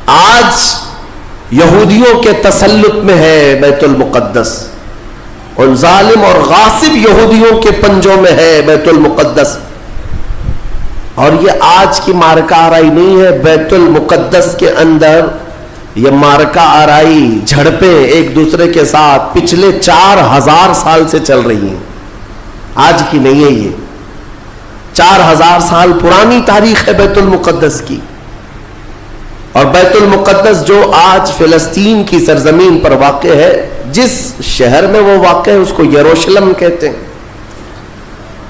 آج یہودیوں کے تسلط میں ہے بیت المقدس، ان ظالم اور غاصب یہودیوں کے پنجوں میں ہے بیت المقدس. اور یہ آج کی مارکہ آرائی نہیں ہے. بیت المقدس کے اندر یہ مارکہ آرائی، جھڑپیں ایک دوسرے کے ساتھ پچھلے 4000 سال سے چل رہی ہیں، آج کی نہیں ہے. یہ 4000 سال پرانی تاریخ ہے بیت المقدس کی. اور بیت المقدس جو آج فلسطین کی سرزمین پر واقع ہے، جس شہر میں وہ واقع ہے اس کو یروشلم کہتے ہیں.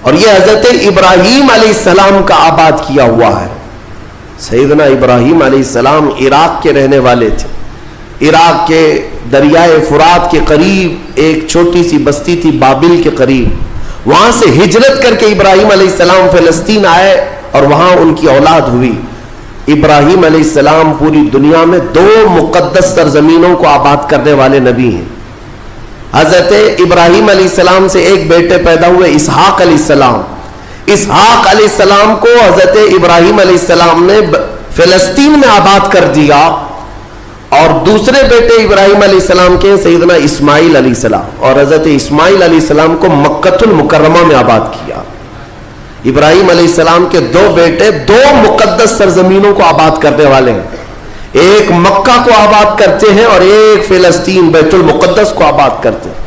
اور یہ حضرت ابراہیم علیہ السلام کا آباد کیا ہوا ہے. سیدنا ابراہیم علیہ السلام عراق کے رہنے والے تھے. عراق کے دریائے فرات کے قریب ایک چھوٹی سی بستی تھی بابل کے قریب، وہاں سے ہجرت کر کے ابراہیم علیہ السلام فلسطین آئے اور وہاں ان کی اولاد ہوئی. ابراہیم علیہ السلام پوری دنیا میں 2 مقدس سرزمینوں کو آباد کرنے والے نبی ہیں. حضرت ابراہیم علیہ السلام سے ایک بیٹے پیدا ہوئے اسحاق علیہ السلام. اسحاق علیہ السلام کو حضرت ابراہیم علیہ السلام نے فلسطین میں آباد کر دیا، اور دوسرے بیٹے ابراہیم علیہ السلام کے سیدنا اسماعیل علیہ السلام، اور حضرت اسماعیل علیہ السلام کو مکہ المکرمہ میں آباد کیا. ابراہیم علیہ السلام کے 2 بیٹے 2 مقدس سرزمینوں کو آباد کرنے والے ہیں. ایک مکہ کو آباد کرتے ہیں اور ایک فلسطین بیت المقدس کو آباد کرتے ہیں.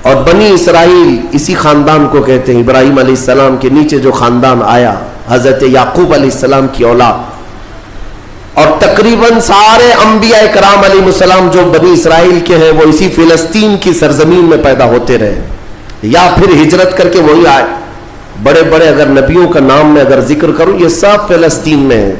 اور بنی اسرائیل اسی خاندان کو کہتے ہیں. ابراہیم علیہ السلام کے نیچے جو خاندان آیا حضرت یعقوب علیہ السلام کی اولاد، اور تقریباً سارے انبیاء کرام علیہ السلام جو بنی اسرائیل کے ہیں وہ اسی فلسطین کی سرزمین میں پیدا ہوتے رہے یا پھر ہجرت کر کے وہی آئے. بڑے بڑے اگر نبیوں کا نام میں اگر ذکر کروں یہ سب فلسطین میں ہیں.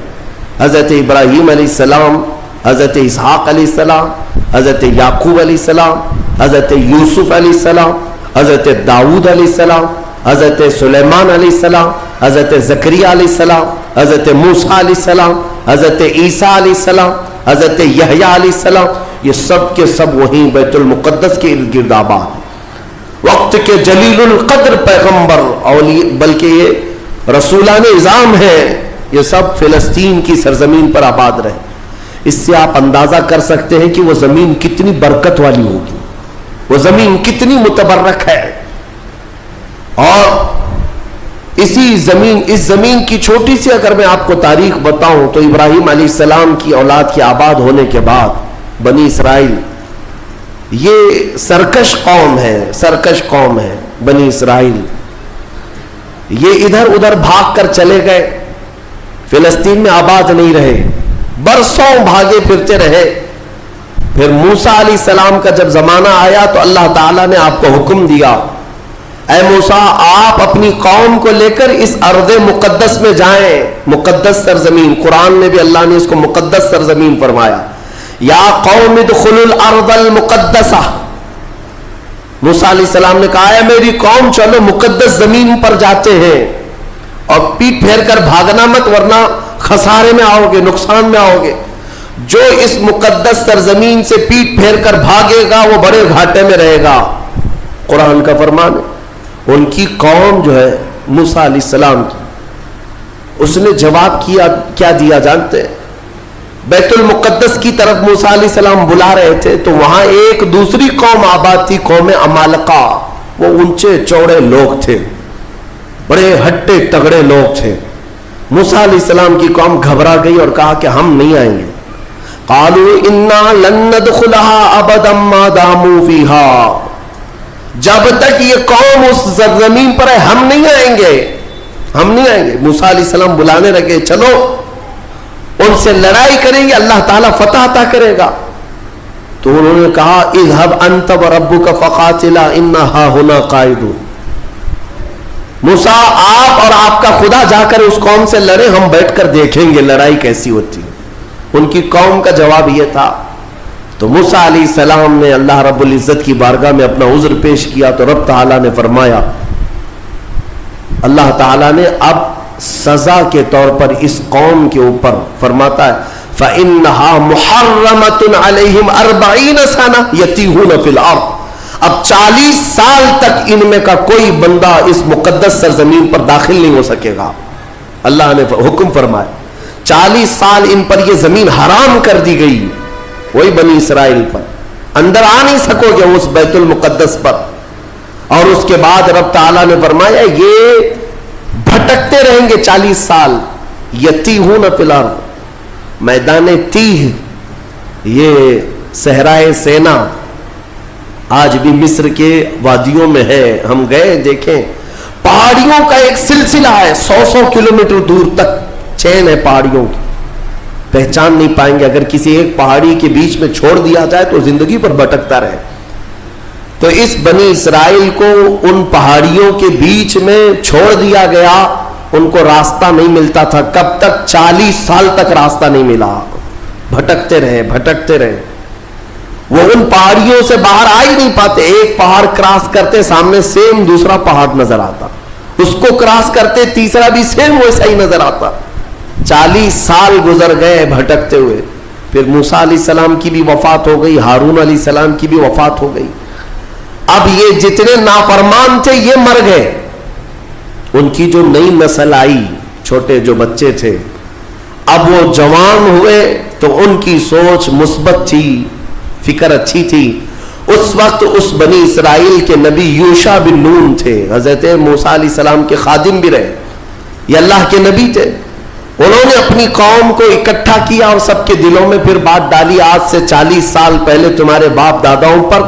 حضرت ابراہیم علیہ السلام، حضرت اسحاق علیہ السلام، حضرت یعقوب علیہ السلام، حضرت یوسف علیہ السلام، حضرت داؤد علیہ السلام، حضرت سلیمان علیہ السلام، حضرت زکریہ علیہ السلام، حضرت موسیٰ علیہ السلام، حضرت عیسیٰ علیہ السلام، حضرت یحییٰ علیہ السلام، یہ سب کے سب وہیں بیت المقدس کے ارد گرد آباد. وقت کے جلیل القدر پیغمبر بلکہ یہ رسولان اعظام ہیں، یہ سب فلسطین کی سرزمین پر آباد رہے. اس سے آپ اندازہ کر سکتے ہیں کہ وہ زمین کتنی برکت والی ہوگی، وہ زمین کتنی متبرک ہے. اور اس زمین کی چھوٹی سی اگر میں آپ کو تاریخ بتاؤں تو ابراہیم علیہ السلام کی اولاد کے آباد ہونے کے بعد بنی اسرائیل یہ سرکش قوم ہے. بنی اسرائیل یہ ادھر ادھر بھاگ کر چلے گئے، فلسطین میں آباد نہیں رہے، برسوں بھاگے پھرتے رہے. پھر موسیٰ علیہ السلام کا جب زمانہ آیا تو اللہ تعالیٰ نے آپ کو حکم دیا، اے موسیٰ آپ اپنی قوم کو لے کر اس ارض مقدس میں جائیں. مقدس سرزمین، قرآن میں بھی اللہ نے اس کو مقدس سرزمین فرمایا. یا قوم ادخلوا الارض المقدسہ. موسیٰ علیہ السلام نے کہا ہے میری قوم چلو مقدس زمین پر جاتے ہیں، اور پیٹ پھیر کر بھاگنا مت ورنہ خسارے میں آؤ گے، نقصان میں آؤ گے. جو اس مقدس سرزمین سے پیٹ پھیر کر بھاگے گا وہ بڑے گھاٹے میں رہے گا. قرآن کا فرمان ہے. ان کی قوم جو ہے موسیٰ علیہ السلام کی، اس نے جواب کیا دیا جانتے ہیں؟ بیت المقدس کی طرف موسیٰ علیہ السلام بلا رہے تھے تو وہاں ایک دوسری قوم آباد تھی، قوم عمالقہ. وہ اونچے چوڑے لوگ تھے، بڑے ہٹے تگڑے لوگ تھے. موسیٰ علیہ السلام کی قوم گھبرا گئی اور کہا کہ ہم نہیں آئیں گے. قالوا انا لن ندخلها ابدا ما داموا فيها. جب تک یہ قوم اس زمین پر ہے ہم نہیں آئیں گے. موسیٰ علیہ السلام بلانے لگے، چلو ان سے لڑائی کریں گے، اللہ تعالیٰ فتح عطا کرے گا. تو انہوں نے کہا اذهب انت وربك فقاتلا انا هاهنا قاعدون. موسیٰ آپ اور آپ کا خدا جا کر اس قوم سے لڑے، ہم بیٹھ کر دیکھیں گے لڑائی کیسی ہوتی. ان کی قوم کا جواب یہ تھا. تو موسیٰ علیہ السلام نے اللہ رب العزت کی بارگاہ میں اپنا عذر پیش کیا تو رب تعالیٰ نے فرمایا، اللہ تعالیٰ نے اب سزا کے طور پر اس قوم کے اوپر فرماتا ہے فَإِنَّهَا مُحَرَّمَةٌ عَلَيْهِمْ 40 سَنَةً يَتِيهُونَ فِي الْأَرْضِ. اب 40 سال تک ان میں کا کوئی بندہ اس مقدس سرزمین پر داخل نہیں ہو سکے گا. اللہ نے حکم فرمایا 40 سال ان پر یہ زمین حرام کر دی گئی, وہی بنی اسرائیل پر, اندر آ نہیں سکو گے اس بیت المقدس پر. اور اس کے بعد رب تعالیٰ نے فرمایا یہ بھٹکتے رہیں گے 40 سال. یتیہون فی الارض, میدان تیہ, یہ صحرائے سینا آج بھی مصر کے وادیوں میں ہے. ہم گئے دیکھیں, پہاڑیوں کا ایک سلسلہ ہے, 100 کلومیٹر دور تک چین ہے پہاڑیوں کی, پہچان نہیں پائیں گے. اگر کسی ایک پہاڑی کے بیچ میں چھوڑ دیا جائے تو زندگی پر بھٹکتا رہے. تو اس بنی اسرائیل کو ان پہاڑیوں کے بیچ میں چھوڑ دیا گیا, ان کو راستہ نہیں ملتا تھا. کب تک؟ 40 سال تک راستہ نہیں ملا, بھٹکتے رہے بھٹکتے رہے. وہ ان پہاڑیوں سے باہر آ ہی نہیں پاتے. ایک پہاڑ کراس کرتے سامنے سیم دوسرا پہاڑ نظر آتا, اس کو کراس کرتے تیسرا بھی سیم ویسا ہی نظر آتا. 40 سال گزر گئے بھٹکتے ہوئے. پھر موسیٰ علیہ السلام کی بھی وفات ہو گئی, ہارون علیہ السلام کی بھی وفات ہو گئی. اب یہ جتنے نافرمان تھے یہ مر گئے. ان کی جو نئی نسل آئی, چھوٹے جو بچے تھے, اب وہ جوان ہوئے تو ان کی سوچ مثبت تھی, فکر اچھی تھی. اس وقت اس بنی اسرائیل کے نبی یوشع بن نون تھے, حضرت موسیٰ علیہ السلام کے خادم بھی رہے, یہ اللہ کے نبی تھے. انہوں نے اپنی قوم کو اکٹھا کیا اور سب کے دلوں میں پھر بات ڈالی, آج سے 40 سال پہلے تمہارے باپ داداؤں پر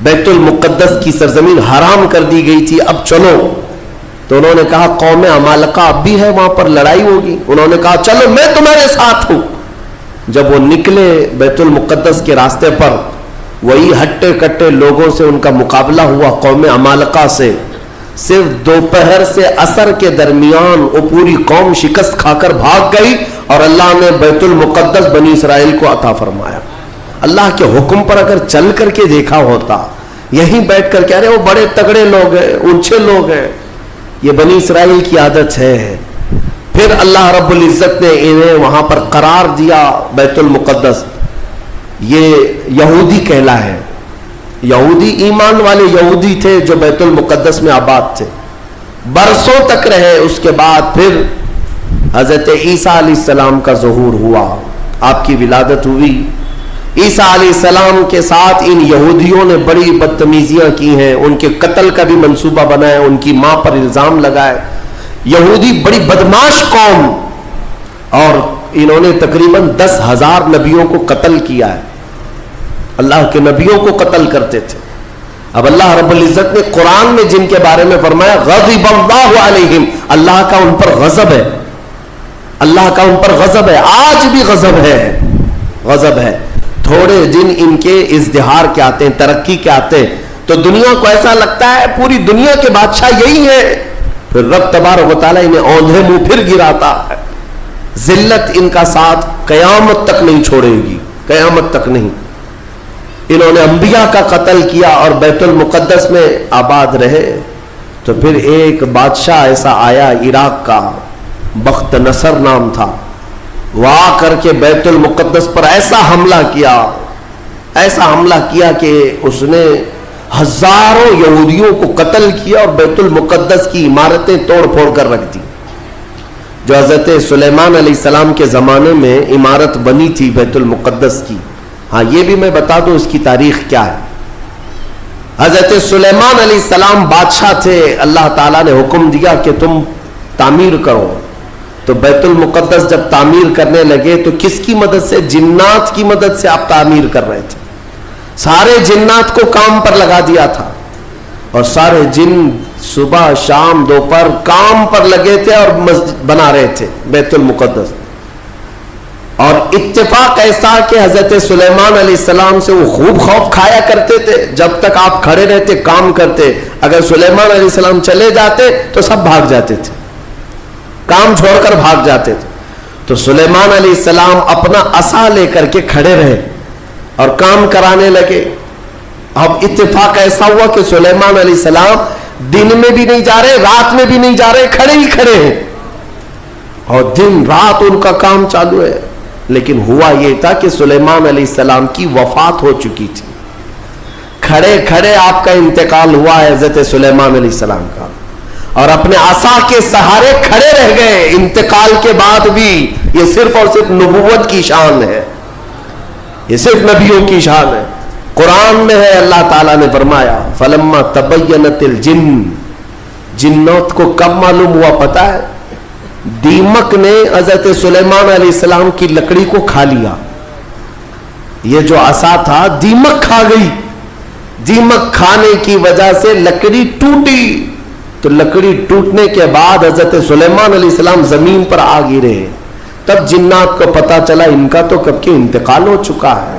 بیت المقدس کی سرزمین حرام کر دی گئی تھی, اب چلو. تو انہوں نے کہا قوم عمالقہ اب بھی ہے, وہاں پر لڑائی ہوگی. انہوں نے کہا چلو میں تمہارے ساتھ ہوں. جب وہ نکلے بیت المقدس کے راستے پر, وہی ہٹے کٹے لوگوں سے ان کا مقابلہ ہوا, قوم عمالقہ سے. صرف دوپہر سے عصر کے درمیان وہ پوری قوم شکست کھا کر بھاگ گئی اور اللہ نے بیت المقدس بنی اسرائیل کو عطا فرمایا. اللہ کے حکم پر اگر چل کر کے دیکھا ہوتا, یہیں بیٹھ کر کے ارے وہ بڑے تگڑے لوگ ہیں, اونچے لوگ ہیں, یہ بنی اسرائیل کی عادت ہے. پھر اللہ رب العزت نے انہیں وہاں پر قرار دیا بیت المقدس. یہ یہودی کہلا ہے, یہودی ایمان والے یہودی تھے جو بیت المقدس میں آباد تھے, برسوں تک رہے. اس کے بعد پھر حضرت عیسیٰ علیہ السلام کا ظہور ہوا, آپ کی ولادت ہوئی. عیسیٰ علیہ السلام کے ساتھ ان یہودیوں نے بڑی بدتمیزیاں کی ہیں, ان کے قتل کا بھی منصوبہ بنایا, ان کی ماں پر الزام لگائے. یہودی بڑی بدماش قوم, اور انہوں نے تقریباً 10,000 نبیوں کو قتل کیا ہے, اللہ کے نبیوں کو قتل کرتے تھے. اب اللہ رب العزت نے قرآن میں جن کے بارے میں فرمایا غضب اللہ علیہم, اللہ کا ان پر غضب ہے, اللہ کا ان پر غضب ہے, آج بھی غضب ہے, غضب ہے. تھوڑے دن ان کے ازدہار کے آتے ہیں, ترقی کے آتے ہیں, تو دنیا کو ایسا لگتا ہے پوری دنیا کے بادشاہ یہی ہے. پھر رب تبارک و تعالیٰ انہیں اوندھے منہ پھر گراتا ہے. ذلت ان کا ساتھ قیامت تک نہیں چھوڑے گی, قیامت تک نہیں. انہوں نے انبیاء کا قتل کیا اور بیت المقدس میں آباد رہے. تو پھر ایک بادشاہ ایسا آیا عراق کا, بخت نصر نام تھا, وہ آ کر کے بیت المقدس پر ایسا حملہ کیا, ایسا حملہ کیا کہ اس نے ہزاروں یہودیوں کو قتل کیا اور بیت المقدس کی عمارتیں توڑ پھوڑ کر رکھ دی. جو حضرت سلیمان علیہ السلام کے زمانے میں عمارت بنی تھی بیت المقدس کی, ہاں یہ بھی میں بتا دوں اس کی تاریخ کیا ہے. حضرت سلیمان علیہ السلام بادشاہ تھے, اللہ تعالیٰ نے حکم دیا کہ تم تعمیر کرو. تو بیت المقدس جب تعمیر کرنے لگے تو کس کی مدد سے؟ جنات کی مدد سے آپ تعمیر کر رہے تھے. سارے جنات کو کام پر لگا دیا تھا, اور سارے جن صبح شام دوپہر کام پر لگے تھے اور مسجد بنا رہے تھے بیت المقدس. اور اتفاق ایسا کہ حضرت سلیمان علیہ السلام سے وہ خوب خوف کھایا کرتے تھے. جب تک آپ کھڑے رہتے کام کرتے, اگر سلیمان علیہ السلام چلے جاتے تو سب بھاگ جاتے تھے, کام چھوڑ کر بھاگ جاتے تھے. تو سلیمان علیہ السلام اپنا عصا لے کر کے کھڑے رہے اور کام کرانے لگے. اب اتفاق ایسا ہوا کہ سلیمان علیہ السلام دن میں بھی نہیں جا رہے, رات میں بھی نہیں جا رہے, کھڑے ہی کھڑے ہیں, اور دن رات ان کا کام چالو ہے. لیکن ہوا یہ تھا کہ سلیمان علیہ السلام کی وفات ہو چکی تھی. کھڑے کھڑے آپ کا انتقال ہوا ہے حضرت سلیمان علیہ السلام کا. اور اپنے عصا کے سہارے کھڑے رہ گئے انتقال کے بعد بھی. یہ صرف اور صرف نبوت کی شان ہے, یہ صرف نبیوں کی شان ہے. قرآن میں ہے, اللہ تعالیٰ نے فرمایا فلما تبینت الجن, جنات کو کب معلوم ہوا پتہ ہے؟ دیمک نے حضرت سلیمان علیہ السلام کی لکڑی کو کھا لیا. یہ جو عصا تھا دیمک کھا گئی, دیمک کھانے کی وجہ سے لکڑی ٹوٹی. تو لکڑی ٹوٹنے کے بعد حضرت سلیمان علیہ السلام زمین پر آ گرے. تب جنات کو پتا چلا ان کا تو کب کے انتقال ہو چکا ہے,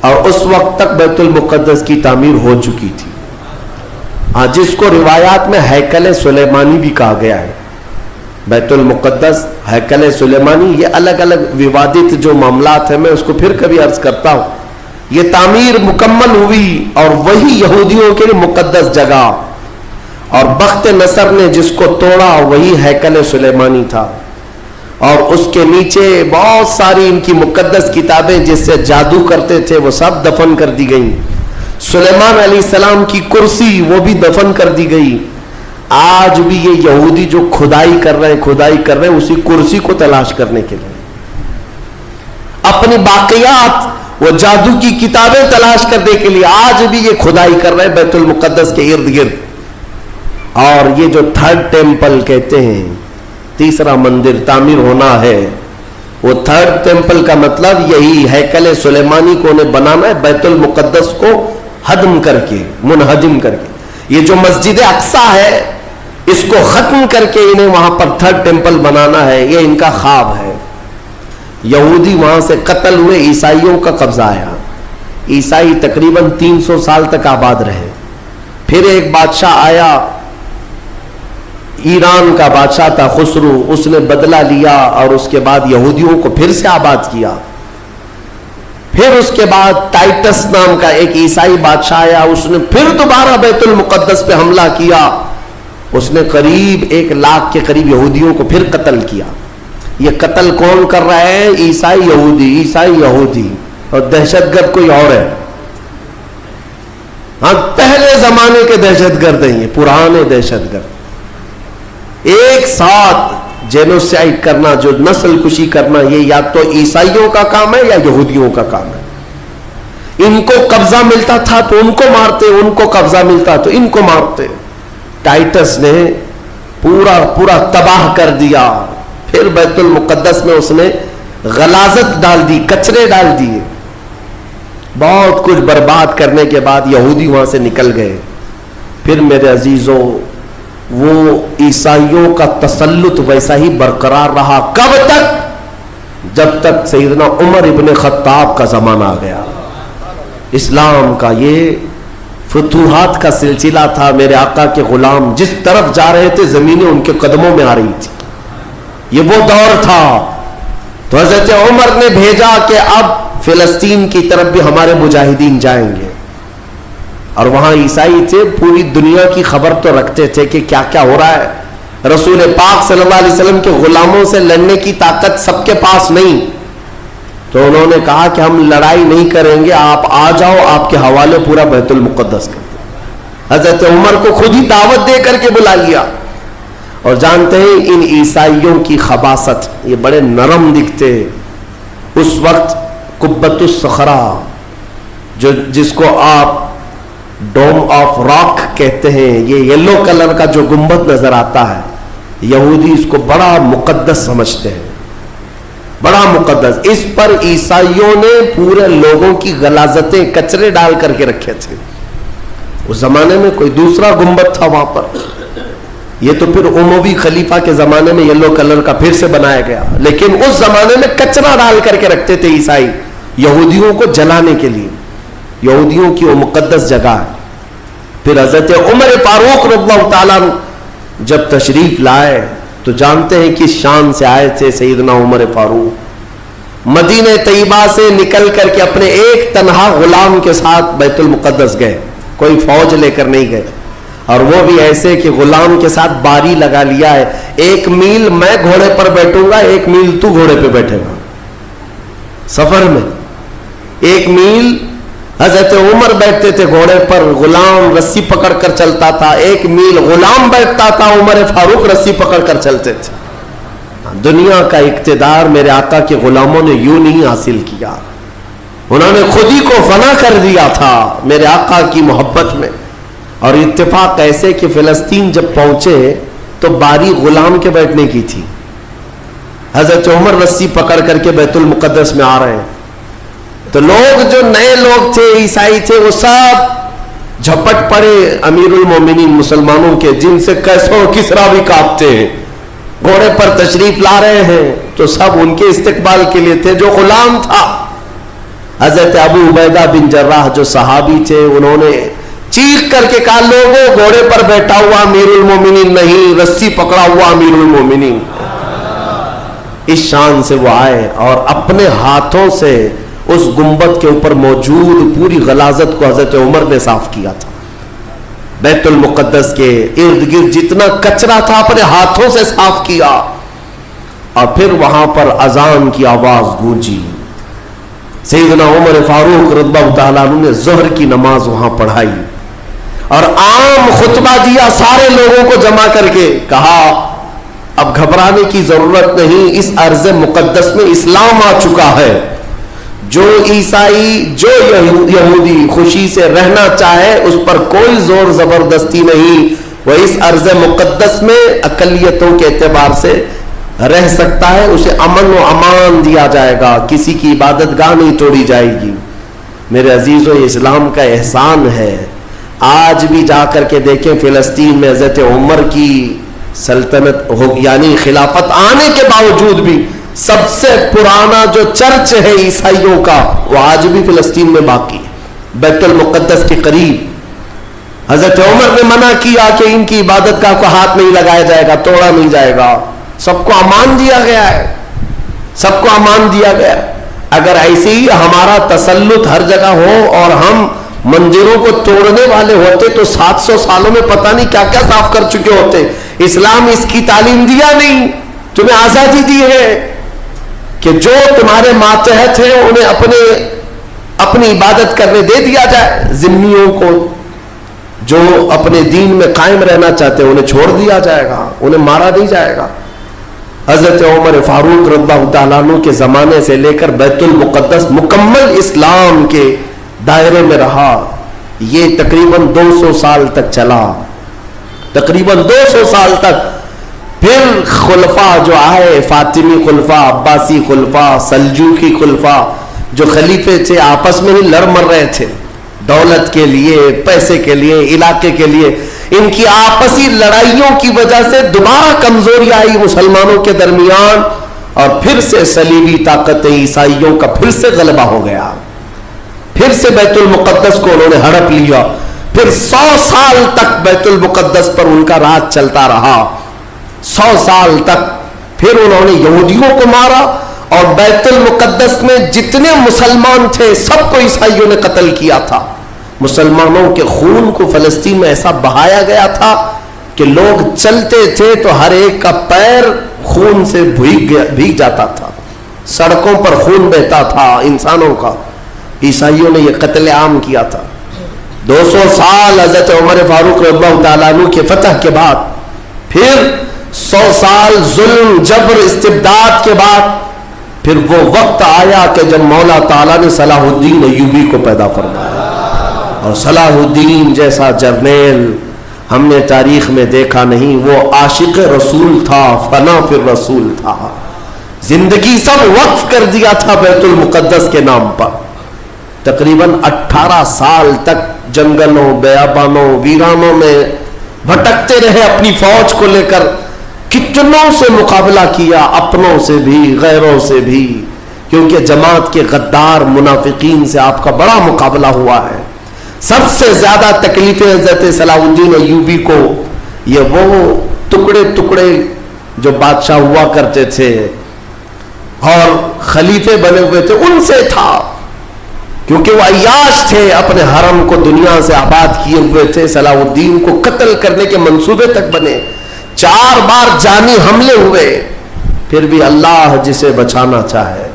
اور اس وقت تک بیت المقدس کی تعمیر ہو چکی تھی. جس کو روایات میں ہیکل سلیمانی بھی کہا گیا ہے. بیت المقدس, ہیکل سلیمانی, یہ الگ الگ ووادت جو معاملات ہیں, میں اس کو پھر کبھی عرض کرتا ہوں. یہ تعمیر مکمل ہوئی اور وہی یہودیوں کے لیے مقدس جگہ, اور بخت نصر نے جس کو توڑا وہی ہیکل سلیمانی تھا. اور اس کے نیچے بہت ساری ان کی مقدس کتابیں جس سے جادو کرتے تھے وہ سب دفن کر دی گئیں. سلیمان علیہ السلام کی کرسی وہ بھی دفن کر دی گئی. آج بھی یہ یہودی جو کھدائی کر رہے ہیں اسی کرسی کو تلاش کرنے کے لیے, اپنی باقیات وہ جادو کی کتابیں تلاش کرنے کے لیے آج بھی یہ کھدائی کر رہے ہیں بیت المقدس کے ارد گرد. اور یہ جو تھرڈ ٹیمپل کہتے ہیں, تیسرا مندر تعمیر ہونا ہے, وہ تھرڈ ٹیمپل کا مطلب یہی ہیکل سلیمانی کو انہیں بنانا ہے, بیت المقدس کو ہدم کر کے, منہدم کر کے. یہ جو مسجد اقصی ہے اس کو ختم کر کے انہیں وہاں پر تھرڈ ٹیمپل بنانا ہے, یہ ان کا خواب ہے. یہودی وہاں سے قتل ہوئے, عیسائیوں کا قبضہ آیا. عیسائی تقریباً 300 سال تک آباد رہے. پھر ایک بادشاہ آیا, ایران کا بادشاہ تھا خسرو, اس نے بدلہ لیا اور اس کے بعد یہودیوں کو پھر سے آباد کیا. پھر اس کے بعد ٹائٹس نام کا ایک عیسائی بادشاہ آیا, اس نے پھر دوبارہ بیت المقدس پہ حملہ کیا. اس نے قریب 1 لاکھ کے قریب یہودیوں کو پھر قتل کیا. یہ قتل کون کر رہا ہے؟ عیسائی یہودی, اور دہشت گرد کوئی اور ہے. ہاں, پہلے زمانے کے دہشت گرد ہیں یہ, پرانے دہشت گرد. ایک ساتھ جینوسائڈ کرنا, جو نسل کشی کرنا, یہ یا تو عیسائیوں کا کام ہے یا یہودیوں کا کام ہے. ان کو قبضہ ملتا تھا تو ان کو مارتے, ان کو قبضہ ملتا تو ان کو مارتے. ٹائٹس نے پورا تباہ کر دیا. پھر بیت المقدس میں اس نے غلاظت ڈال دی, کچرے ڈال دیے. بہت کچھ برباد کرنے کے بعد یہودی وہاں سے نکل گئے. پھر میرے عزیزوں, وہ عیسائیوں کا تسلط ویسا ہی برقرار رہا. کب تک؟ جب تک سیدنا عمر ابن خطاب کا زمانہ آ گیا. اسلام کا یہ فتوحات کا سلسلہ تھا. میرے آقا کے غلام جس طرف جا رہے تھے زمینیں ان کے قدموں میں آ رہی تھی. یہ وہ دور تھا. تو حضرت عمر نے بھیجا کہ اب فلسطین کی طرف بھی ہمارے مجاہدین جائیں گے. اور وہاں عیسائی تھے, پوری دنیا کی خبر تو رکھتے تھے کہ کیا کیا ہو رہا ہے. رسول پاک صلی اللہ علیہ وسلم کے غلاموں سے لڑنے کی طاقت سب کے پاس نہیں. تو انہوں نے کہا کہ ہم لڑائی نہیں کریں گے, آپ آ جاؤ, آپ کے حوالے پورا بیت المقدس کر دیں. حضرت عمر کو خود ہی دعوت دے کر کے بلا لیا. اور جانتے ہیں ان عیسائیوں کی خباثت, یہ بڑے نرم دکھتے. اس وقت قبۃ الصخرہ, جس کو آپ ڈوم آف راک کہتے ہیں, یہ یلو کلر کا جو گنبد نظر آتا ہے, یہودی اس کو بڑا مقدس سمجھتے ہیں, بڑا مقدس. اس پر عیسائیوں نے پورے لوگوں کی غلاظتیں, کچرے ڈال کر کے رکھے تھے. اس زمانے میں کوئی دوسرا گنبد تھا وہاں پر. یہ تو پھر اموی خلیفہ کے زمانے میں یلو کلر کا پھر سے بنایا گیا, لیکن اس زمانے میں کچرا ڈال کر کے رکھتے تھے عیسائی یہودیوں کو جلانے کے لیے. یہودیوں کی وہ مقدس جگہ ہے. پھر حضرت عمر فاروق رضی اللہ تعالیٰ جب تشریف لائے تو جانتے ہیں کہ شان سے آئے تھے سیدنا عمر فاروق. مدینہ طیبہ سے نکل کر کے اپنے ایک تنہا غلام کے ساتھ بیت المقدس گئے, کوئی فوج لے کر نہیں گئے. اور وہ بھی ایسے کہ غلام کے ساتھ باری لگا لیا ہے, 1 میل میں گھوڑے پر بیٹھوں گا, 1 میل تو گھوڑے پہ بیٹھے گا. سفر میں 1 میل حضرت عمر بیٹھتے تھے گھوڑے پر، غلام رسی پکڑ کر چلتا تھا، 1 میل غلام بیٹھتا تھا، عمر فاروق رسی پکڑ کر چلتے تھے۔ دنیا کا اقتدار میرے آقا کے غلاموں نے یوں نہیں حاصل کیا، انہوں نے خود ہی کو فنا کر دیا تھا میرے آقا کی محبت میں۔ اور اتفاق ایسے کہ فلسطین جب پہنچے تو باری غلام کے بیٹھنے کی تھی، حضرت عمر رسی پکڑ کر کے بیت المقدس میں آ رہے ہیں، تو لوگ جو نئے لوگ تھے، عیسائی تھے، وہ سب جھپٹ پڑے امیر المومنین مسلمانوں کے، جن سے کیسو کسرا بھی کانپتے ہیں، گھوڑے پر تشریف لا رہے ہیں، تو سب ان کے استقبال کے لیے تھے۔ جو غلام تھا حضرت ابو عبیدہ بن جراح جو صحابی تھے، انہوں نے چیخ کر کے کہا لوگوں گھوڑے پر بیٹھا ہوا امیر المومنین نہیں، رسی پکڑا ہوا امیر المومنین۔ اس شان سے وہ آئے اور اپنے ہاتھوں سے اس گنبد کے اوپر موجود پوری غلاظت کو حضرت عمر نے صاف کیا تھا۔ بیت المقدس کے ارد گرد جتنا کچرا تھا اپنے ہاتھوں سے صاف کیا، اور پھر وہاں پر اذان کی آواز گونجی۔ سیدنا عمر فاروق رضی اللہ تعالیٰ عنہ نے ظہر کی نماز وہاں پڑھائی اور عام خطبہ دیا، سارے لوگوں کو جمع کر کے کہا اب گھبرانے کی ضرورت نہیں، اس ارض مقدس میں اسلام آ چکا ہے، جو عیسائی جو یہودی خوشی سے رہنا چاہے اس پر کوئی زور زبردستی نہیں، وہ اس ارض مقدس میں اقلیتوں کے اعتبار سے رہ سکتا ہے، اسے امن و امان دیا جائے گا، کسی کی عبادت گاہ نہیں توڑی جائے گی۔ میرے عزیزو، اسلام کا احسان ہے، آج بھی جا کر کے دیکھیں فلسطین میں حضرت عمر کی سلطنت یعنی خلافت آنے کے باوجود بھی سب سے پرانا جو چرچ ہے عیسائیوں کا، وہ آج بھی فلسطین میں باقی ہے، بیت المقدس کے قریب۔ حضرت عمر نے منع کیا کہ ان کی عبادت گاہ کو ہاتھ نہیں لگایا جائے گا، توڑا نہیں جائے گا، سب کو امان دیا گیا ہے، سب کو امان دیا گیا ہے۔ اگر ایسے ہی ہمارا تسلط ہر جگہ ہو اور ہم مندروں کو توڑنے والے ہوتے تو 700 سالوں میں پتہ نہیں کیا کیا صاف کر چکے ہوتے۔ اسلام اس کی تعلیم دیا نہیں، تمہیں آزادی دی ہے کہ جو تمہارے ماتحت ہیں انہیں اپنی عبادت کرنے دے دیا جائے، ذمیوں کو جو اپنے دین میں قائم رہنا چاہتے ہیں انہیں چھوڑ دیا جائے گا، انہیں مارا نہیں جائے گا۔ حضرت عمر فاروق رضی اللہ تعالیٰ عنہ کے زمانے سے لے کر بیت المقدس مکمل اسلام کے دائرے میں رہا، یہ تقریباً 200 سال تک چلا، تقریباً 200 سال تک۔ پھر خلفاء جو آئے، فاطمی خلفاء، عباسی خلفاء، سلجوقی خلفاء، جو خلیفے تھے آپس میں ہی لڑ مر رہے تھے، دولت کے لیے، پیسے کے لیے، علاقے کے لیے، ان کی آپسی لڑائیوں کی وجہ سے دوبارہ کمزوری آئی مسلمانوں کے درمیان، اور پھر سے صلیبی طاقت عیسائیوں کا پھر سے غلبہ ہو گیا، پھر سے بیت المقدس کو انہوں نے ہڑپ لیا۔ پھر 100 سال تک بیت المقدس پر ان کا راج چلتا رہا، 100 سال تک۔ پھر انہوں نے یہودیوں کو مارا اور بیت المقدس میں جتنے مسلمان تھے سب کو عیسائیوں نے قتل کیا تھا۔ مسلمانوں کے خون کو فلسطین میں ایسا بہایا گیا تھا کہ لوگ چلتے تھے تو ہر ایک کا پیر خون سے بھیگ جاتا تھا، سڑکوں پر خون بہتا تھا انسانوں کا۔ عیسائیوں نے یہ قتل عام کیا تھا۔ 200 سال حضرت عمر فاروق رضی اللہ تعالیٰ عنہ کے فتح کے بعد، پھر 100 سال ظلم جبر استبداد کے بعد، پھر وہ وقت آیا کہ جب مولا تعالیٰ نے صلاح الدین ایوبی کو پیدا فرمایا، اور صلاح الدین جیسا جرنیل ہم نے تاریخ میں دیکھا نہیں۔ وہ عاشق رسول تھا، فنا فی الرسول تھا، زندگی سب وقف کر دیا تھا بیت المقدس کے نام پر۔ تقریباً 18 سال تک جنگلوں، بیابانوں، ویرانوں میں بھٹکتے رہے اپنی فوج کو لے کر، کتنوں سے مقابلہ کیا، اپنوں سے بھی غیروں سے بھی، کیونکہ جماعت کے غدار منافقین سے آپ کا بڑا مقابلہ ہوا ہے۔ سب سے زیادہ تکلیفیں حضرت صلاح الدین ایوبی کو یہ وہ ٹکڑے ٹکڑے جو بادشاہ ہوا کرتے تھے اور خلیفے بنے ہوئے تھے ان سے تھا، کیونکہ وہ عیاش تھے، اپنے حرم کو دنیا سے آباد کیے ہوئے تھے، صلاح الدین کو قتل کرنے کے منصوبے تک بنے، 4 بار جانی حملے ہوئے، پھر بھی اللہ جسے بچانا چاہے۔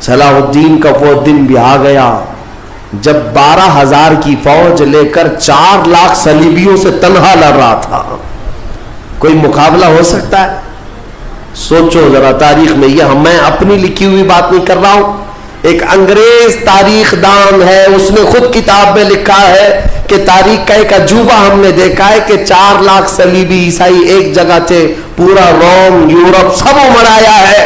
صلاح الدین کا وہ دن بھی آ گیا جب 12,000 کی فوج لے کر 4 لاکھ صلیبیوں سے تنہا لڑ رہا تھا، کوئی مقابلہ ہو سکتا ہے؟ سوچو ذرا تاریخ میں. یہ میں اپنی لکھی ہوئی بات نہیں کر رہا ہوں، ایک انگریز تاریخ دان ہے، اس نے خود کتاب میں لکھا ہے کہ تاریخ کا ایک عجوبہ ہم نے دیکھا ہے کہ 4 لاکھ صلیبی عیسائی ایک جگہ تھے، پورا روم یورپ سب مرایا ہے،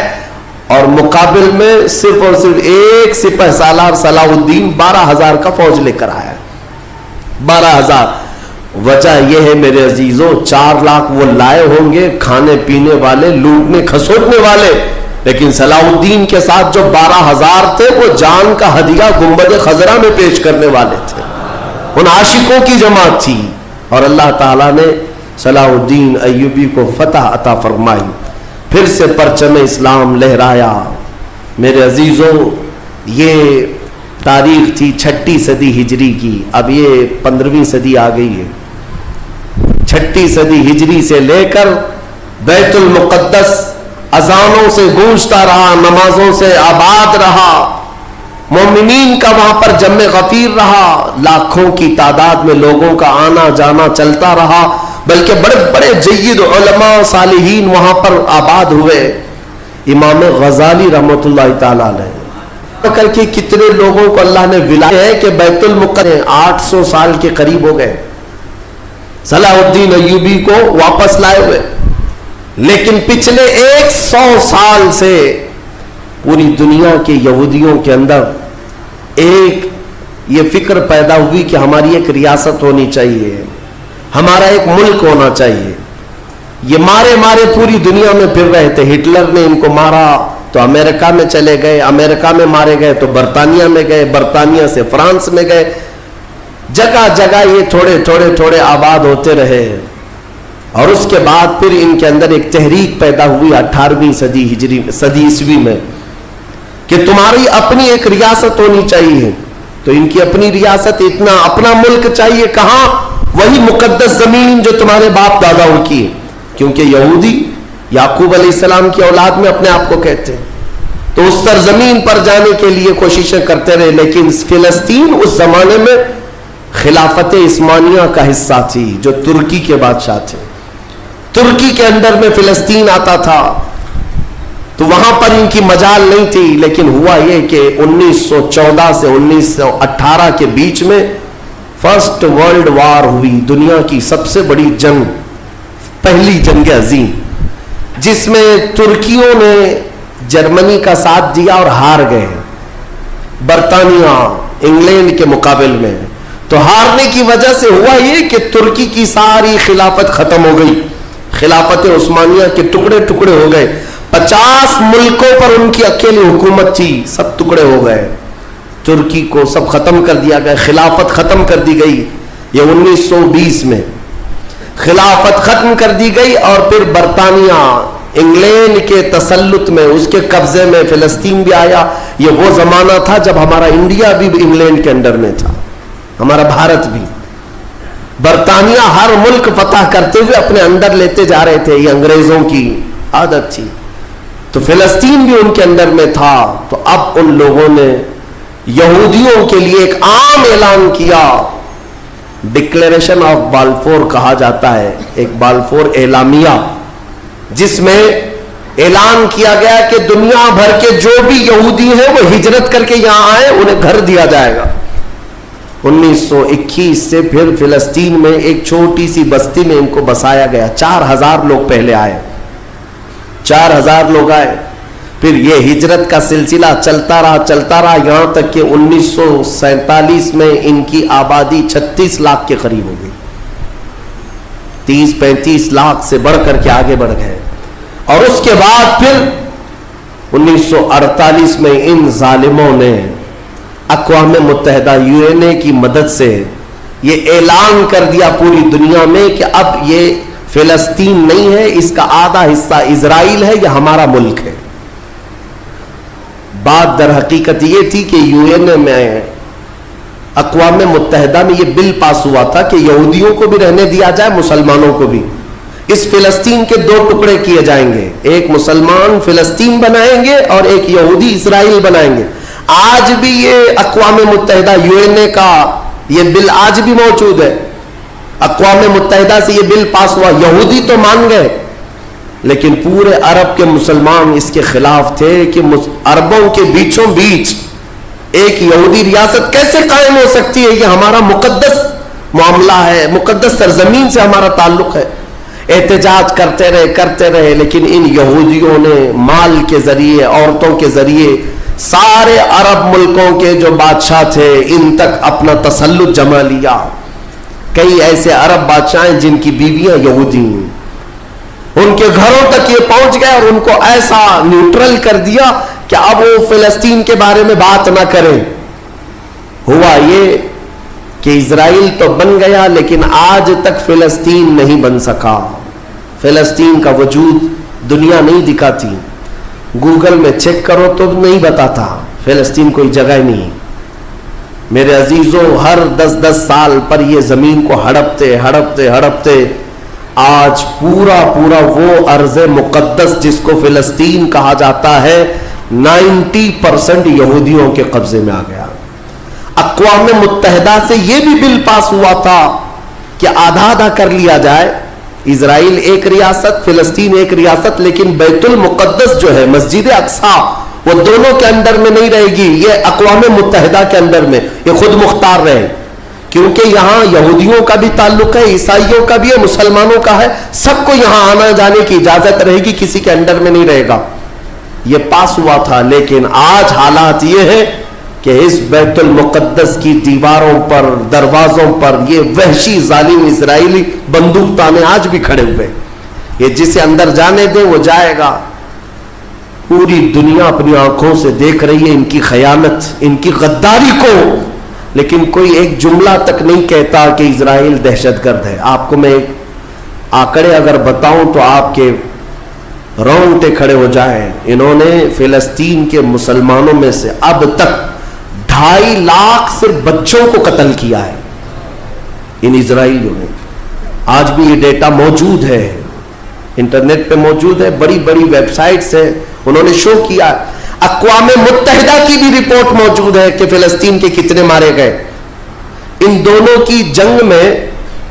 اور مقابل میں صرف اور صرف ایک سپہ سالار صلاح الدین 12,000 کا فوج لے کر آیا ہے. 12,000. وجہ یہ ہے میرے عزیزوں، 4 لاکھ وہ لائے ہوں گے کھانے پینے والے، لوٹنے کھسوٹنے والے، لیکن صلاح الدین کے ساتھ جو 12,000 تھے وہ جان کا ہدیہ گنبد خضرا میں پیش کرنے والے تھے. ان عاشقوں کی جماعت تھی، اور اللہ تعالیٰ نے صلاح الدین ایوبی کو فتح عطا فرمائی، پھر سے پرچم اسلام لہرایا. میرے عزیزوں، یہ تاریخ تھی 6 صدی ہجری کی، اب یہ 15ویں صدی آ گئی ہے. 6 صدی ہجری سے لے کر بیت المقدس اذانوں سے گونجتا رہا، نمازوں سے آباد رہا، مومنین کا وہاں پر جمع غفیر رہا، لاکھوں کی تعداد میں لوگوں کا آنا جانا چلتا رہا، بلکہ بڑے بڑے جید علماء صالحین وہاں پر آباد ہوئے. امام غزالی رحمۃ اللہ تعالی علیہ کر کے کتنے لوگوں کو اللہ نے ولایا ہے کہ بیت المقدس 800 سال کے قریب ہو گئے صلاح الدین ایوبی کو واپس لائے ہوئے، لیکن پچھلے 100 سال سے پوری دنیا کے یہودیوں کے اندر ایک یہ فکر پیدا ہوئی کہ ہماری ایک ریاست ہونی چاہیے، ہمارا ایک ملک ہونا چاہیے. یہ مارے پوری دنیا میں پھر رہے تھے. ہٹلر نے ان کو مارا تو امریکہ میں چلے گئے، امریکہ میں مارے گئے تو برطانیہ میں گئے، برطانیہ سے فرانس میں گئے، جگہ جگہ یہ تھوڑے آباد ہوتے رہے. اور اس کے بعد پھر ان کے اندر ایک تحریک پیدا ہوئی 18ویں صدی عیسوی میں کہ تمہاری اپنی ایک ریاست ہونی چاہیے. تو ان کی اپنی ریاست، اتنا اپنا ملک چاہیے، کہاں؟ وہی مقدس زمین جو تمہارے باپ داداؤں کی، کیونکہ یہودی یعقوب علیہ السلام کی اولاد میں اپنے آپ کو کہتے ہیں. تو اس سرزمین پر جانے کے لیے کوششیں کرتے رہے، لیکن فلسطین اس زمانے میں خلافت عثمانیہ کا حصہ تھی، جو ترکی کے بادشاہ تھے. ترکی کے اندر میں فلسطین آتا تھا، تو وہاں پر ان کی مجال نہیں تھی. لیکن ہوا یہ کہ 1914 سے 1918 کے بیچ میں فرسٹ ورلڈ وار ہوئی، دنیا کی سب سے بڑی جنگ، پہلی جنگ عظیم، جس میں ترکیوں نے جرمنی کا ساتھ دیا اور ہار گئے برطانیہ انگلینڈ کے مقابل میں. تو ہارنے کی وجہ سے ہوا یہ کہ ترکی کی ساری خلافت ختم ہو گئی، خلافت عثمانیہ کے ٹکڑے ٹکڑے ہو گئے. 50 ملکوں پر ان کی اکیلی حکومت تھی، سب ٹکڑے ہو گئے. ترکی کو سب ختم کر دیا گیا، خلافت ختم کر دی گئی. یہ 1920 میں خلافت ختم کر دی گئی، اور پھر برطانیہ انگلینڈ کے تسلط میں، اس کے قبضے میں فلسطین بھی آیا. یہ وہ زمانہ تھا جب ہمارا انڈیا بھی انگلینڈ کے انڈر میں تھا، ہمارا بھارت بھی. برطانیہ ہر ملک فتح کرتے ہوئے اپنے اندر لیتے جا رہے تھے، یہ انگریزوں کی عادت تھی. تو فلسطین بھی ان کے اندر میں تھا. تو اب ان لوگوں نے یہودیوں کے لیے ایک عام اعلان کیا، ڈکلیریشن آف بالفور کہا جاتا ہے، ایک بالفور اعلامیہ، جس میں اعلان کیا گیا کہ دنیا بھر کے جو بھی یہودی ہیں وہ ہجرت کر کے یہاں آئے، انہیں گھر دیا جائے گا. 1921 سے پھر فلسطین میں ایک چھوٹی سی بستی میں ان کو بسایا گیا. 4000 لوگ پہلے آئے، 4000 لوگ آئے. پھر یہ ہجرت کا سلسلہ چلتا رہا یہاں تک کہ 1947 میں ان کی آبادی 36 لاکھ کے قریب ہو گئی. 30-35 لاکھ سے بڑھ کر کے آگے بڑھ گئے. اور اس کے بعد پھر 1948 میں ان ظالموں نے اقوام متحدہ UN کی مدد سے یہ اعلان کر دیا پوری دنیا میں کہ اب یہ فلسطین نہیں ہے، اس کا آدھا حصہ اسرائیل ہے، یہ ہمارا ملک ہے. بات در حقیقت یہ تھی کہ UN میں، اقوام متحدہ میں یہ بل پاس ہوا تھا کہ یہودیوں کو بھی رہنے دیا جائے، مسلمانوں کو بھی. اس فلسطین کے 2 ٹکڑے کیے جائیں گے، ایک مسلمان فلسطین بنائیں گے اور ایک یہودی اسرائیل بنائیں گے. آج بھی یہ اقوام متحدہ UN کا یہ بل آج بھی موجود ہے. اقوام متحدہ سے یہ بل پاس ہوا. یہودی تو مان گئے لیکن پورے عرب کے مسلمان اس کے خلاف تھے کہ عربوں کے بیچوں بیچ ایک یہودی ریاست کیسے قائم ہو سکتی ہے. یہ ہمارا مقدس معاملہ ہے, مقدس سرزمین سے ہمارا تعلق ہے. احتجاج کرتے رہے لیکن ان یہودیوں نے مال کے ذریعے, عورتوں کے ذریعے سارے عرب ملکوں کے جو بادشاہ تھے ان تک اپنا تسلط جما لیا. کئی ایسے عرب بادشاہ ہیں جن کی بیویاں یہودی ہیں, ان کے گھروں تک یہ پہنچ گئے اور ان کو ایسا نیوٹرل کر دیا کہ اب وہ فلسطین کے بارے میں بات نہ کریں. ہوا یہ کہ اسرائیل تو بن گیا لیکن آج تک فلسطین نہیں بن سکا. فلسطین کا وجود دنیا نہیں دکھاتی. گوگل میں چیک کرو تو نہیں بتاتا, فلسطین کوئی جگہ ہی نہیں. میرے عزیزوں, ہر 10 سال پر یہ زمین کو ہڑپتے آج پورا وہ ارض مقدس جس کو فلسطین کہا جاتا ہے 90% یہودیوں کے قبضے میں آ گیا. اقوام متحدہ سے یہ بھی بل پاس ہوا تھا کہ آدھا کر لیا جائے, اسرائیل ایک ریاست, فلسطین ایک ریاست, لیکن بیت المقدس جو ہے مسجد اقصی وہ دونوں کے اندر میں نہیں رہے گی, یہ اقوام متحدہ کے اندر میں, یہ خود مختار رہے, کیونکہ یہاں یہودیوں کا بھی تعلق ہے, عیسائیوں کا بھی ہے, مسلمانوں کا ہے, سب کو یہاں آنا جانے کی اجازت رہے گی, کسی کے انڈر میں نہیں رہے گا. یہ پاس ہوا تھا لیکن آج حالات یہ ہے کہ اس بیت المقدس کی دیواروں پر, دروازوں پر یہ وحشی ظالم اسرائیلی بندوق تانے آج بھی کھڑے ہوئے. یہ جسے اندر جانے دے وہ جائے گا. پوری دنیا اپنی آنکھوں سے دیکھ رہی ہے ان کی خیانت, ان کی غداری کو, لیکن کوئی ایک جملہ تک نہیں کہتا کہ اسرائیل دہشت گرد ہے. آپ کو میں ایک آنکڑے اگر بتاؤں تو آپ کے رونگٹے کھڑے ہو جائیں. انہوں نے فلسطین کے مسلمانوں میں سے اب تک 2.5 لاکھ صرف بچوں کو قتل کیا ہے ان اسرائیلیوں نے. آج بھی یہ ڈیٹا موجود ہے, انٹرنیٹ پہ موجود ہے, بڑی ویب سائٹس ہیں, انہوں نے شو کیا. اقوام متحدہ کی بھی رپورٹ موجود ہے کہ فلسطین کے کتنے مارے گئے. ان دونوں کی جنگ میں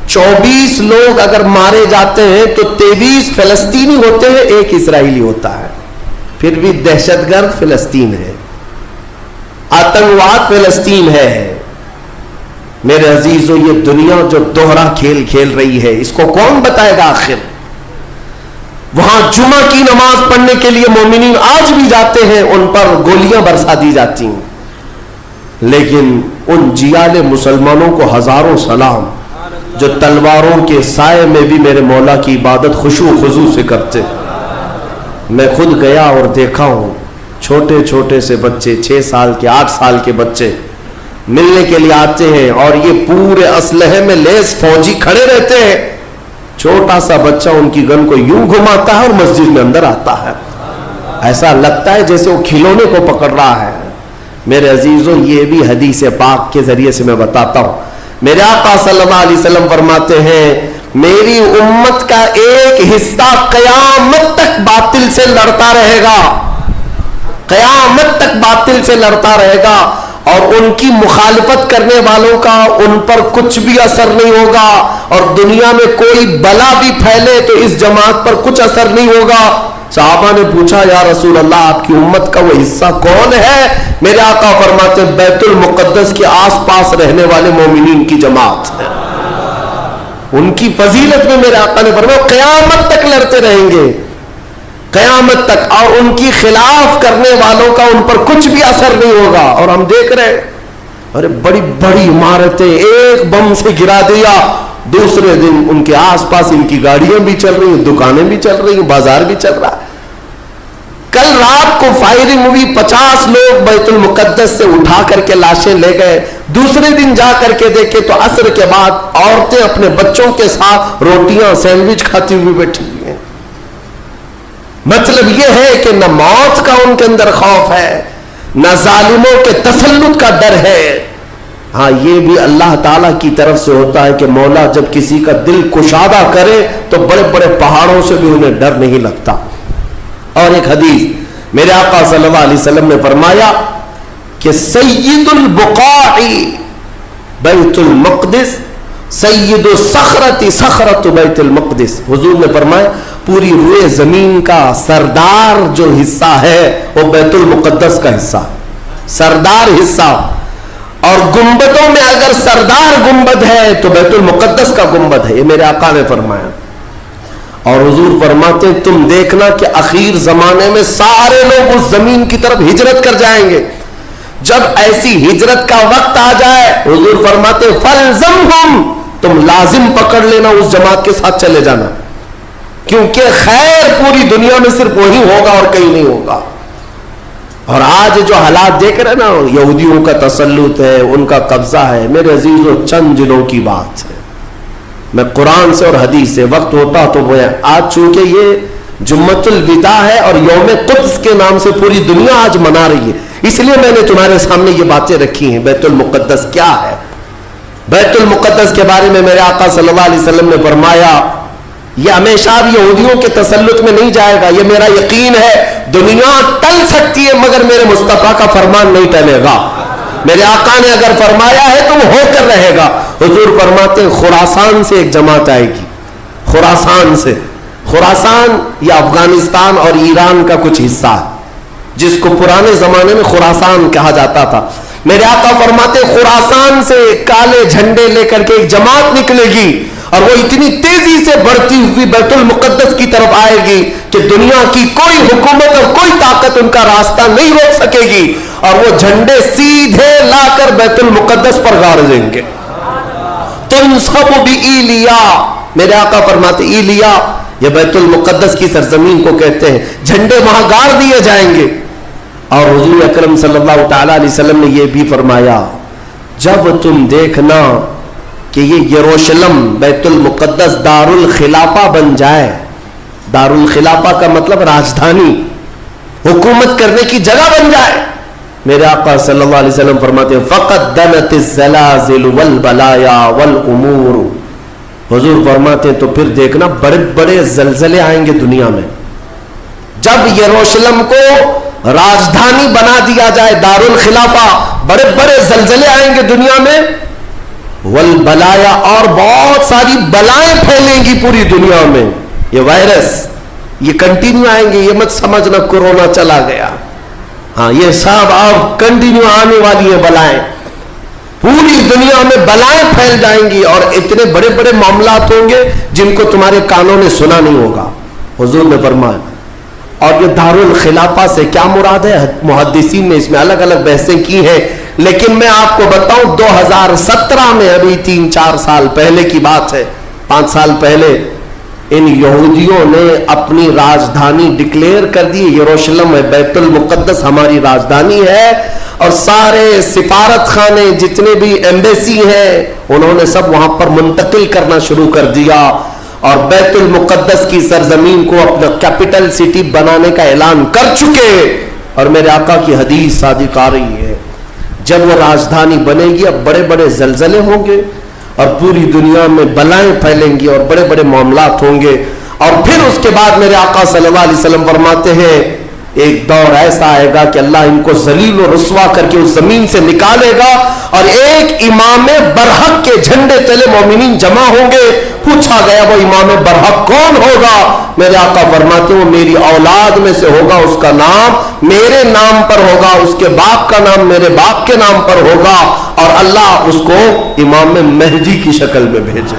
24 لوگ اگر مارے جاتے ہیں تو 23 فلسطینی ہوتے ہیں, ایک اسرائیلی ہوتا ہے. پھر بھی دہشت گرد فلسطین ہے, آتنکواد فلسطین ہے. میرے عزیزوں, یہ دنیا جو دوہرا کھیل کھیل رہی ہے اس کو کون بتائے گا آخر. وہاں جمعہ کی نماز پڑھنے کے لیے مومنین آج بھی جاتے ہیں, ان پر گولیاں برسا دی جاتی ہیں, لیکن ان جیال مسلمانوں کو ہزاروں سلام جو تلواروں کے سائے میں بھی میرے مولا کی عبادت خشوع و خضوع سے کرتے. میں خود گیا اور دیکھا ہوں, چھوٹے سے بچے, 6 سال کے, 8 سال کے بچے ملنے کے لیے آتے ہیں اور یہ پورے اسلحے میں لیس فوجی کھڑے رہتے ہیں. چھوٹا سا بچہ ان کی گن کو یوں گھماتا ہے اور مسجد میں اندر آتا ہے, ایسا لگتا ہے جیسے وہ کھلونے کو پکڑ رہا ہے. میرے عزیزوں, یہ بھی حدیث پاک کے ذریعے سے میں بتاتا ہوں. میرے آقا صلی اللہ علیہ وسلم فرماتے ہیں میری امت کا ایک حصہ قیامت تک باطل سے لڑتا رہے گا, قیامت تک باطل سے لڑتا رہے گا, اور ان کی مخالفت کرنے والوں کا ان پر کچھ بھی اثر نہیں ہوگا, اور دنیا میں کوئی بلا بھی پھیلے تو اس جماعت پر کچھ اثر نہیں ہوگا. صحابہ نے پوچھا یا رسول اللہ آپ کی امت کا وہ حصہ کون ہے؟ میرے آقا فرماتے بیت المقدس کے آس پاس رہنے والے مومنین کی جماعت ہے. ان کی فضیلت میں میرے آقا نے فرمایا قیامت تک لڑتے رہیں گے, قیامت تک, اور ان کی خلاف کرنے والوں کا ان پر کچھ بھی اثر نہیں ہوگا. اور ہم دیکھ رہے ہیں, ارے بڑی عمارتیں ایک بم سے گرا دیا, دوسرے دن ان کے آس پاس ان کی گاڑیاں بھی چل رہی ہیں, دکانیں بھی چل رہی ہیں, بازار بھی چل رہا ہے. کل رات کو فائرنگ ہوئی, 50 لوگ بیت المقدس سے اٹھا کر کے لاشیں لے گئے. دوسرے دن جا کر کے دیکھے تو عصر کے بعد عورتیں اپنے بچوں کے ساتھ روٹیاں سینڈوچ کھاتی ہوئی بیٹھی ہوئی ہیں. مطلب یہ ہے کہ نہ موت کا ان کے اندر خوف ہے, نہ ظالموں کے تسلط کا ڈر ہے. ہاں یہ بھی اللہ تعالیٰ کی طرف سے ہوتا ہے کہ مولا جب کسی کا دل کشادہ کرے تو بڑے بڑے پہاڑوں سے بھی انہیں ڈر نہیں لگتا. اور ایک حدیث میرے آقا صلی اللہ علیہ وسلم نے فرمایا کہ سید البقاع بیت المقدس سید الصخرۃ صخرۃ بیت المقدس. حضور نے فرمایا پوری روئے زمین کا سردار جو حصہ ہے وہ بیت المقدس کا حصہ، سردار حصہ. اور گنبدوں میں اگر سردار گنبد ہے تو بیت المقدس کا گنبد ہے. یہ میرے آقا نے فرمایا. اور حضور فرماتے ہیں تم دیکھنا کہ اخیر زمانے میں سارے لوگ اس زمین کی طرف ہجرت کر جائیں گے. جب ایسی ہجرت کا وقت آ جائے حضور فرماتے ہیں فَالْزَمْهُمْ، تم لازم پکڑ لینا اس جماعت کے ساتھ چلے جانا، کیونکہ خیر پوری دنیا میں صرف وہی ہوگا اور کہیں نہیں ہوگا. اور آج جو حالات دیکھ رہے ہیں نا، یہودیوں کا تسلط ہے، ان کا قبضہ ہے. میرے عزیزوں چند دنوں کی بات ہے، میں قرآن سے اور حدیث سے وقت ہوتا تو وہ آج چونکہ یہ جمعۃ الوداع ہے اور یوم قدس کے نام سے پوری دنیا آج منا رہی ہے، اس لیے میں نے تمہارے سامنے یہ باتیں رکھی ہیں. بیت المقدس کیا ہے؟ بیت المقدس کے بارے میں میرے آقا صلی اللہ علیہ وسلم نے فرمایا یہ ہمیشہ بھی یہودیوں کے تسلط میں نہیں جائے گا. یہ میرا یقین ہے. دنیا ٹل سکتی ہے مگر میرے مصطفیٰ کا فرمان نہیں ٹلے گا. میرے آقا نے اگر فرمایا ہے تو وہ ہو کر رہے گا. حضور فرماتے ہیں خراسان سے ایک جماعت آئے گی. خراسان سے، خراسان یہ افغانستان اور ایران کا کچھ حصہ ہے جس کو پرانے زمانے میں خراسان کہا جاتا تھا. میرے آقا فرماتے خراسان سے کالے جھنڈے لے کر کے ایک جماعت نکلے گی اور وہ اتنی تیزی سے بڑھتی ہوئی بیت المقدس کی طرف آئے گی کہ دنیا کی کوئی حکومت اور کوئی طاقت ان کا راستہ نہیں روک سکے گی. اور وہ جھنڈے سیدھے لا کر بیت المقدس پر گاڑ دیں گے. تنصب بإیلیا، میرے آقا فرماتے ایلیا یہ بیت المقدس کی سرزمین کو کہتے ہیں. جھنڈے وہاں گاڑ دیے جائیں گے. اور حضور اکرم صلی اللہ تعالی علیہ وسلم نے یہ بھی فرمایا جب تم دیکھنا کہ یہ یروشلم بیت المقدس دار الخلافہ بن جائے. دار الخلافہ کا مطلب راجدھانی، حکومت کرنے کی جگہ بن جائے. میرے آقا صلی اللہ علیہ وسلم فرماتے ہیں فقد دنت الزلازل والبلایا والامور. حضور فرماتے ہیں تو پھر دیکھنا بڑے بڑے زلزلے آئیں گے دنیا میں. جب یروشلم کو راجدھانی بنا دیا جائے دار الخلافہ، بڑے بڑے زلزلے آئیں گے دنیا میں. والبلایا، اور بہت ساری بلائیں پھیلیں گی پوری دنیا میں. یہ وائرس یہ کنٹینیو آئیں گے. یہ مت سمجھنا کورونا چلا گیا. ہاں یہ سب اب کنٹینیو آنے والی ہیں بلائیں. پوری دنیا میں بلائیں پھیل جائیں گی اور اتنے بڑے بڑے معاملات ہوں گے جن کو تمہارے کانوں نے سنا نہیں ہوگا. حضور نے فرمایا. اور یہ دار الخلافہ سے کیا مراد ہے؟ محدثین نے اس میں الگ الگ بحثیں کی ہیں، لیکن میں آپ کو بتاؤں 2017 میں، ابھی 3-4 سال پہلے کی بات ہے، 5 سال پہلے ان یہودیوں نے اپنی راجدھانی ڈکلیئر کر دی. یروشلم ہے، بیت المقدس ہماری راجدھانی ہے. اور سارے سفارت خانے جتنے بھی ایمبیسی ہیں انہوں نے سب وہاں پر منتقل کرنا شروع کر دیا اور بیت المقدس کی سرزمین کو اپنا کیپٹل سٹی بنانے کا اعلان کر چکے. اور میرے آقا کی حدیث صادق آ رہی ہے جب وہ راجدھانی بنے گی اب بڑے بڑے زلزلے ہوں گے اور پوری دنیا میں بلائیں پھیلیں گی اور بڑے بڑے معاملات ہوں گے. اور پھر اس کے بعد میرے آقا صلی اللہ علیہ وسلم فرماتے ہیں ایک دور ایسا آئے گا کہ اللہ ان کو ذلیل و رسوا کر کے اس زمین سے نکالے گا اور ایک امام برحق کے جھنڈے تلے مومنین جمع ہوں گے. پوچھا گیا وہ امام برحق کون ہوگا؟ میرے آقا فرماتے ہیں وہ میری اولاد میں سے ہوگا، اس کا نام میرے نام پر ہوگا، اس کے باپ کا نام میرے باپ کے نام پر ہوگا اور اللہ اس کو امام مہدی کی شکل میں بھیجے.